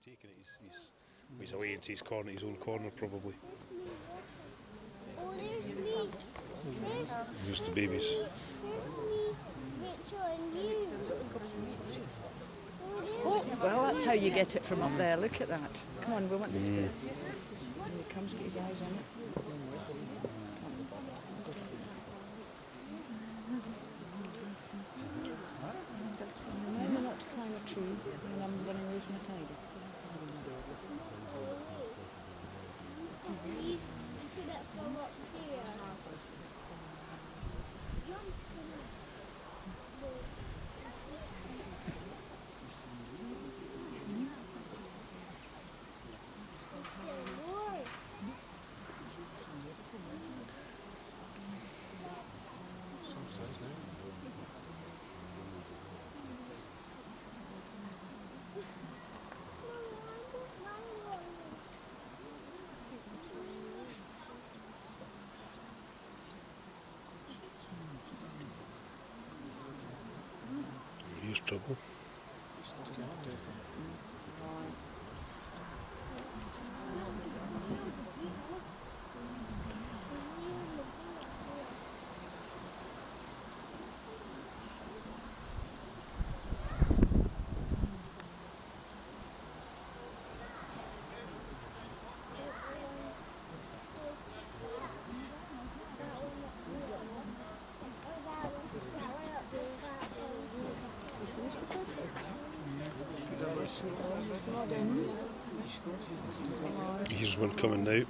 taking it. He's away into his corner, his own corner probably. Oh, there's me. Here's the babies. There's me, Rachel, and you. Oh, well, that's how you get it from up there. Look at that. Come on, we want this bit. Here he comes, get his eyes on it. Remember not to climb a tree when I'm going to lose my tiger. Please, into that from up here. Jump to Lord. Here's trouble. Here's one coming now.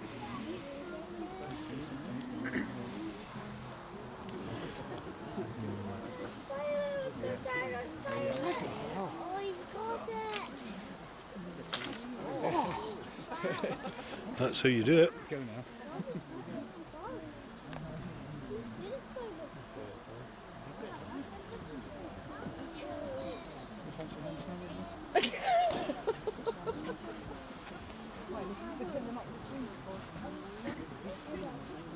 Oh, he's got it. That's how you do it. Go now.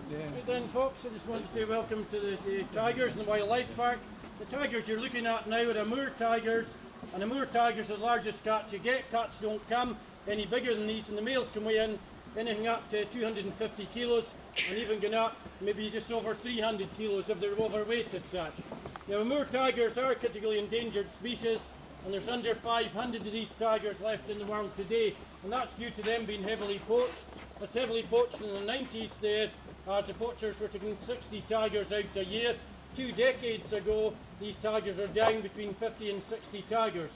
Right then, folks, I just want to say welcome to the tigers in the wildlife park. The tigers you're looking at now are Amur tigers, and Amur tigers are the largest cats you get. Cats don't come any bigger than these, and the males can weigh in anything up to 250 kilos, and even going up maybe just over 300 kilos if they're overweight as such. Now, Amur tigers are a critically endangered species, and there's under 500 of these tigers left in the world today, and that's due to them being heavily poached. It's heavily poached in the 90s there, as the poachers were taking 60 tigers out a year. 2 decades ago, these tigers are down between 50 and 60 tigers.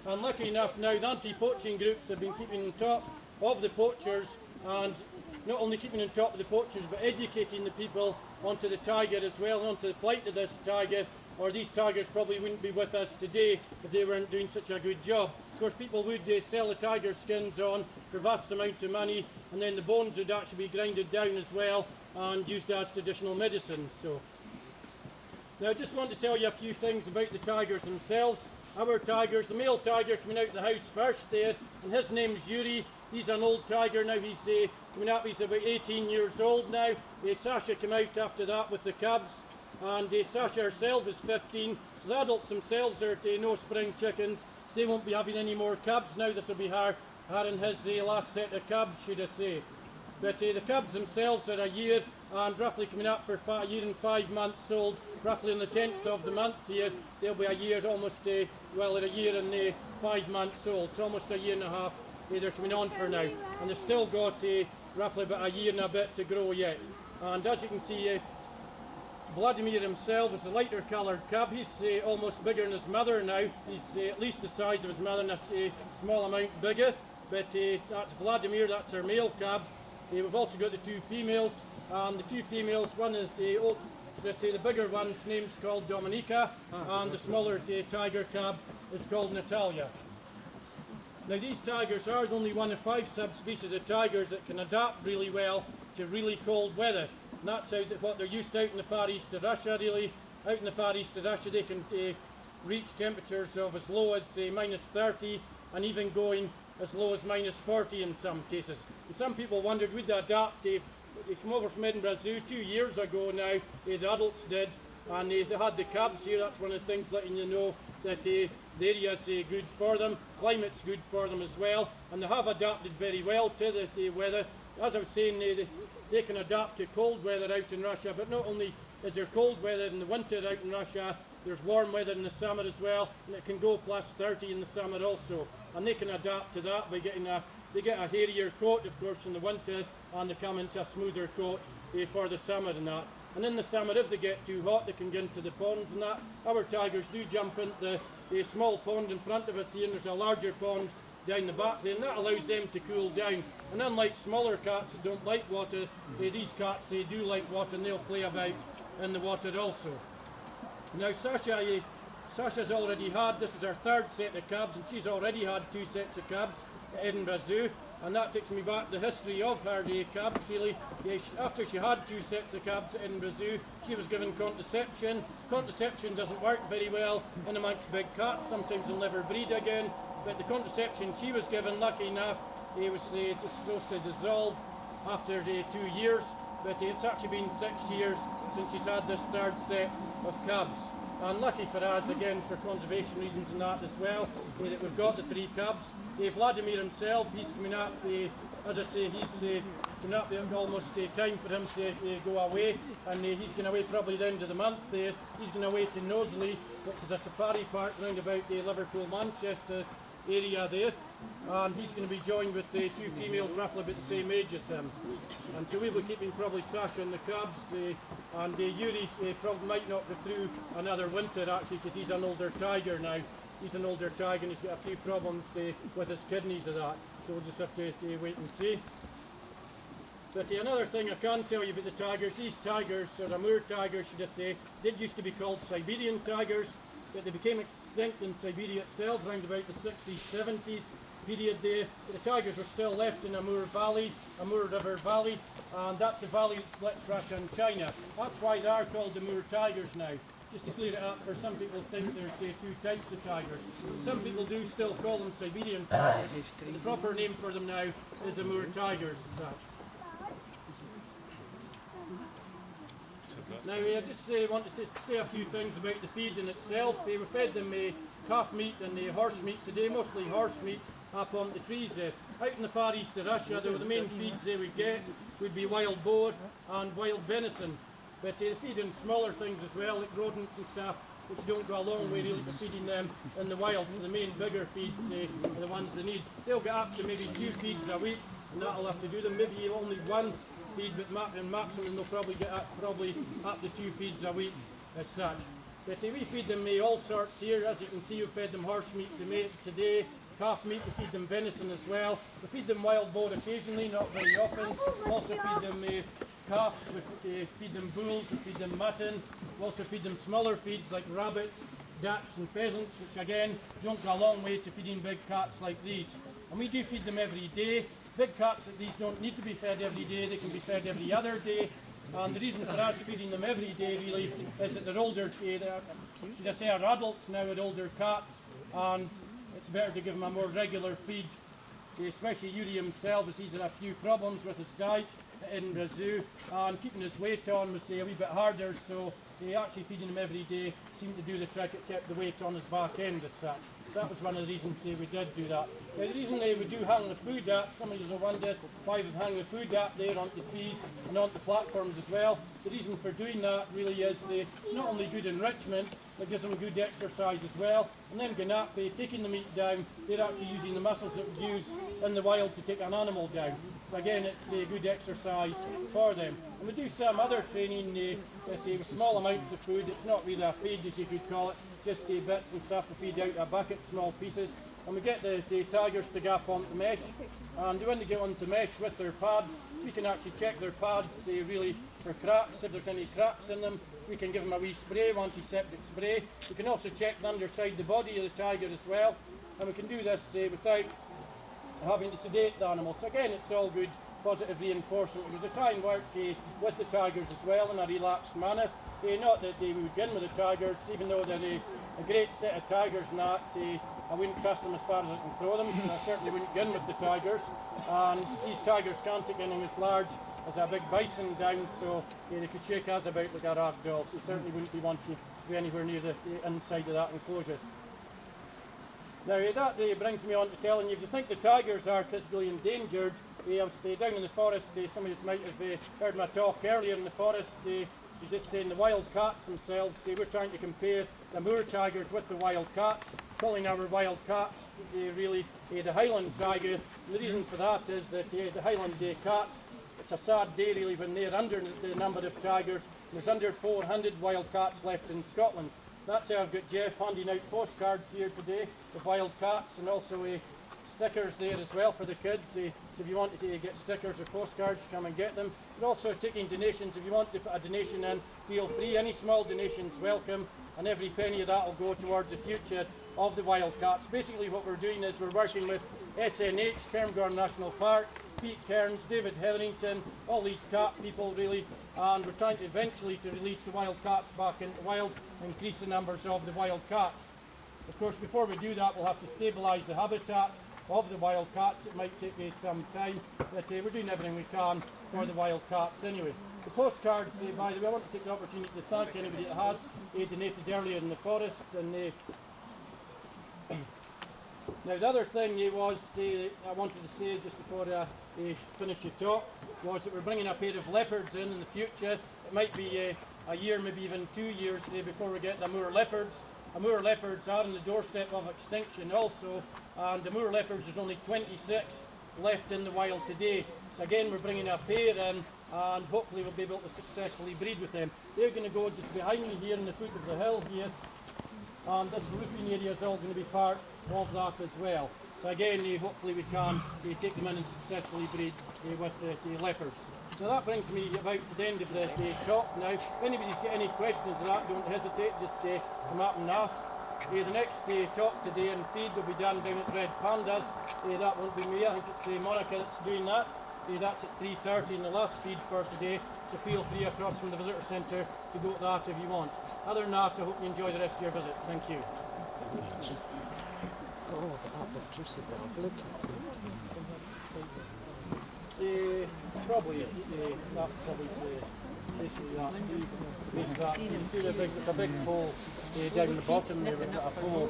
And lucky enough now, the anti-poaching groups have been keeping on top of the poachers, and not only keeping on top of the poachers, but educating the people onto the tiger as well, and onto the plight of this tiger, or these tigers probably wouldn't be with us today if they weren't doing such a good job. Of course, people would sell the tiger skins on for vast amount of money, and then the bones would actually be grinded down as well and used as traditional medicine. So, now I just want to tell you a few things about the tigers themselves. Our tigers, the male tiger coming out of the house first there, and his name's Yuri. He's an old tiger now. He's coming up, he's about 18 years old now. Sasha came out after that with the cubs, and Sasha herself is 15. So the adults themselves are no spring chickens, so they won't be having any more cubs now. This will be her and his last set of cubs, should I say. But the cubs themselves are a year and roughly coming up for a year and 5 months old. Roughly on the 10th of the month here, they'll be a year, almost, well, they're a year and 5 months old. So almost a year and a half they're coming on for now. And they've still got roughly about a year and a bit to grow yet. And as you can see, Vladimir himself is a lighter coloured cub. He's almost bigger than his mother now. He's at least the size of his mother and a small amount bigger. But that's Vladimir, that's our male cub. We've also got the 2 females, and the 2 females, one is the old, the bigger one's name's called Dominika, and the smaller tiger cub is called Natalia. Now these tigers are only one of 5 subspecies of tigers that can adapt really well to really cold weather. And that's what they're used to out in the far east of Russia really. Out in the far east of Russia they can reach temperatures of as low as minus 30 and even going as low as minus 40 in some cases. And some people wondered would they adapt. They came over from Edinburgh Zoo 2 years ago now, the adults did, and they had the cubs here. That's one of the things letting you know that the area's good for them, climate's good for them as well, and they have adapted very well to the weather. As I was saying, they can adapt to cold weather out in Russia, but not only is there cold weather in the winter out in Russia, there's warm weather in the summer as well, and it can go plus 30 in the summer also. And they can adapt to that by they get a hairier coat, of course, in the winter, and they come into a smoother coat for the summer and that. And in the summer, if they get too hot, they can get into the ponds and that. Our tigers do jump into the small pond in front of us here, and there's a larger pond down the back there, and that allows them to cool down. And unlike smaller cats that don't like water, these cats do like water, and they'll play about in the water also. Now Sasha's already had, this is her third set of cubs, and she's already had 2 sets of cubs at Edinburgh Zoo, and that takes me back to the history of her cubs. Really, after she had 2 sets of cubs at Edinburgh Zoo, she was given contraception. Contraception doesn't work very well in amongst big cats, sometimes they'll never breed again, but the contraception she was given, lucky enough, it's supposed to dissolve after 2 years, but it's actually been 6 years since she's had this third set of cubs. And lucky for us, again, for conservation reasons and that as well, that we've got the 3 cubs. Vladimir himself, he's coming up, as I say, he's coming up almost time for him to go away, and he's going away probably the end of the month. He's going away to Knowsley, which is a safari park round about the Liverpool, Manchester area there, and he's going to be joined with 2 females roughly about the same age as him. And so we will keep him probably Sasha and the cubs, and Yuri probably might not go through another winter actually, because he's an older tiger now. He's an older tiger and he's got a few problems with his kidneys and that, so we'll just have to wait and see. But another thing I can tell you about the tigers, these tigers, or Amur tigers should I say, did used to be called Siberian tigers, but they became extinct in Siberia itself around about the 60s, 70s period there. But the tigers are still left in Amur Valley, Amur River Valley, and that's the valley that splits Russia and China. That's why they are called Amur tigers now. Just to clear it up, for some people think there's 2 types of tigers. Some people do still call them Siberian tigers. The proper name for them now is Amur tigers as such. Now I just wanted to say a few things about the feed in itself. We fed them calf meat and horse meat today, mostly horse meat up on the trees. Out in the far east of Russia, the main feeds they would get would be wild boar and wild venison. But they feed on smaller things as well, like rodents and stuff, which don't go a long way really for feeding them in the wild. So the main bigger feeds are the ones they need. They'll get up to maybe 2 feeds a week, and that'll have to do them. Maybe only 1 feed, but in maximum they'll probably get up to 2 feeds a week as such. But we feed them all sorts here. As you can see, we fed them horse meat today, calf meat, we feed them venison as well. We feed them wild boar occasionally, not very often. We also feed them calves, we feed them bulls, we feed them mutton. We also feed them smaller feeds like rabbits, ducks and pheasants, which again don't go a long way to feeding big cats like these. And we do feed them every day. Big cats like these don't need to be fed every day, they can be fed every other day. And the reason for us feeding them every day really is that they're older, should I say, are adults now with older cats, and it's better to give them a more regular feed, especially Yuri himself, as he's had a few problems with his diet at Edinburgh Zoo, and keeping his weight on was a wee bit harder, so actually feeding him every day seemed to do the trick. It kept the weight on his back end as such. So that was one of the reasons we did do that. The reason we do hang the food up, some of you will wonder why we hang the food up there onto trees and onto platforms as well. The reason for doing that really is it's not only good enrichment, it gives them good exercise as well. And then going up, taking the meat down, they're actually using the muscles that we use in the wild to take an animal down. So again, it's a good exercise for them. And we do some other training with small amounts of food. It's not really a feed, as you could call it, just bits and stuff to feed out a bucket, small pieces. And we get the tigers to go up onto mesh, and when they get onto mesh with their pads, we can actually check their pads really for cracks. If there's any cracks in them, we can give them a wee spray, antiseptic spray. We can also check the underside the body of the tiger as well, and we can do this without having to sedate the animal. So again, it's all good positive reinforcement. It was a try and work with the tigers as well in a relaxed manner. Not that we would begin with the tigers, even though they're a great set of tigers and that, I wouldn't trust them as far as I can throw them, so I certainly wouldn't begin with the tigers. And these tigers can't take anything as large as a big bison down, so they could shake us about like a rag doll, so certainly wouldn't be wanting to be anywhere near the inside of that enclosure. Now that brings me on to telling you, if you think the tigers are critically endangered, I was down in the forest, somebody might have heard my talk earlier in the forest, just saying the wild cats themselves, we're trying to compare the moor tigers with the wild cats, calling our wild cats really the Highland tiger. And the reason for that is that the Highland cats, it's a sad day really when they're under the number of tigers. There's under 400 wild cats left in Scotland. That's how I've got Jeff handing out postcards here today of wild cats, and also stickers there as well for the kids. So if you want to get stickers or postcards, come and get them. We're also taking donations. If you want to put a donation in, feel free. Any small donations welcome, and every penny of that will go towards the future of the wild cats. Basically what we're doing is we're working with SNH, Cairngorm National Park, Pete Cairns, David Hetherington, all these cat people really, and we're trying to eventually to release the wild cats back into the wild, increase the numbers of the wild cats. Of course, before we do that, we'll have to stabilise the habitat of the wild cats. It might take some time, but we're doing everything we can for the wild cats anyway. The postcards, by the way, I want to take the opportunity to thank anybody that has donated earlier in the forest. And now the other thing was, I wanted to say just before I finish the talk, was that we're bringing a pair of leopards in the future. It might be a year, maybe even 2 years before we get the moor leopards. The moor leopards are on the doorstep of extinction also, and the moor leopards, there's only 26 left in the wild today. So again, we're bringing a pair in, and hopefully we'll be able to successfully breed with them. They're going to go just behind me here in the foot of the hill here, and this roofing area is all going to be part of that as well. So again, hopefully we can take them in and successfully breed with the leopards. So that brings me about to the end of the talk now. If anybody's got any questions of that, don't hesitate, just come up and ask. The next talk today and feed will be done down at Red Pandas. That won't be me, I think it's Monica that's doing that. That's at 3:30 in the last feed for today, so feel free across from the visitor centre to go to that if you want. Other than that, I hope you enjoy the rest of your visit. Thank you. Oh, that picture's so bad. Look. Probably, that's probably basically that. You see the big pole down the bottom there, we've got a pole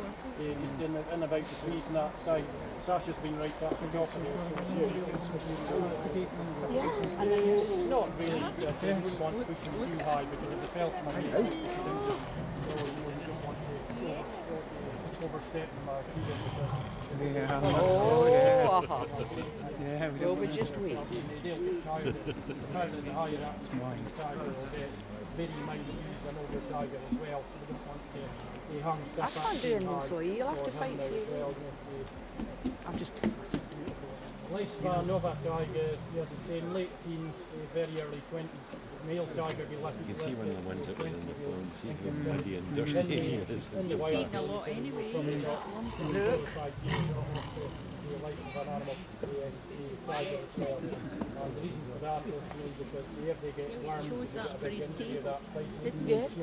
just in about the trees on that side. Sasha's been right up the top of it, not really, I wouldn't want to push them too high because if they fell from my knee, so you don't want to overstep them or feed them because Well, we just wait. they'll get tired. The higher up the tiger will get. Very might use an older tiger as well, so we don't want to hang stuff. I can't do anything for you. You'll have to fight for you. I'm just. Lifespan of a tiger, as I say, in late teens, very early 20s. Male tiger be lucky. You can see one of the ones that was in the phone, see how muddy and dirty he is. In the wild, Eating a lot anyway. Look. The life of an animal, tiger as well. And the reason for that is really because if they get worms, Chose they that get a for big his injury table. that fight. Yes.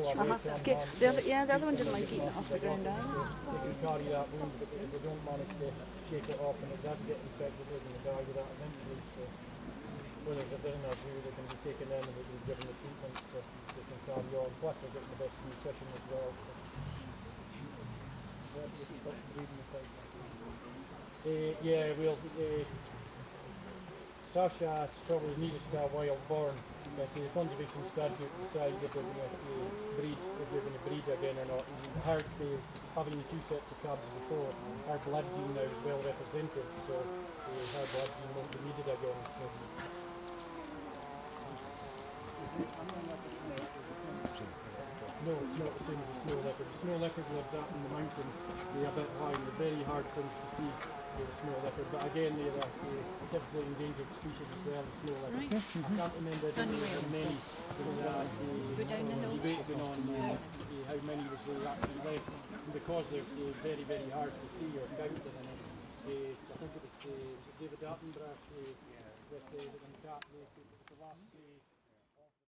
Okay. The other one didn't like eating it off the ground either. They can carry that wound, but if they don't manage to shake it off and it does get infected, they're going to die with that eventually. So when there's a veterinary who they can be taken in and they can be given the treatment so they can carry on. Plus they're getting the best nutrition as well. So. Yeah, we'll. Sasha is probably the nearest to a wild born, but the conservation statute decide if they're going to breed again or not. Her, having the two sets of calves before, her blood gene now is well represented, so her blood gene won't be needed again. So. No, it's not the same as the snow leopard. The snow leopard lives up in the mountains. They're a bit high and they're very hard things to see. The snow leopard, but again they're a typically endangered species as well, the snow leopard. Right. I can't remember the many. There was Go down the hill. debate going on how many was actually left, and because they're very, very hard to see or count them. And I think it was David Attenborough with the cat, the last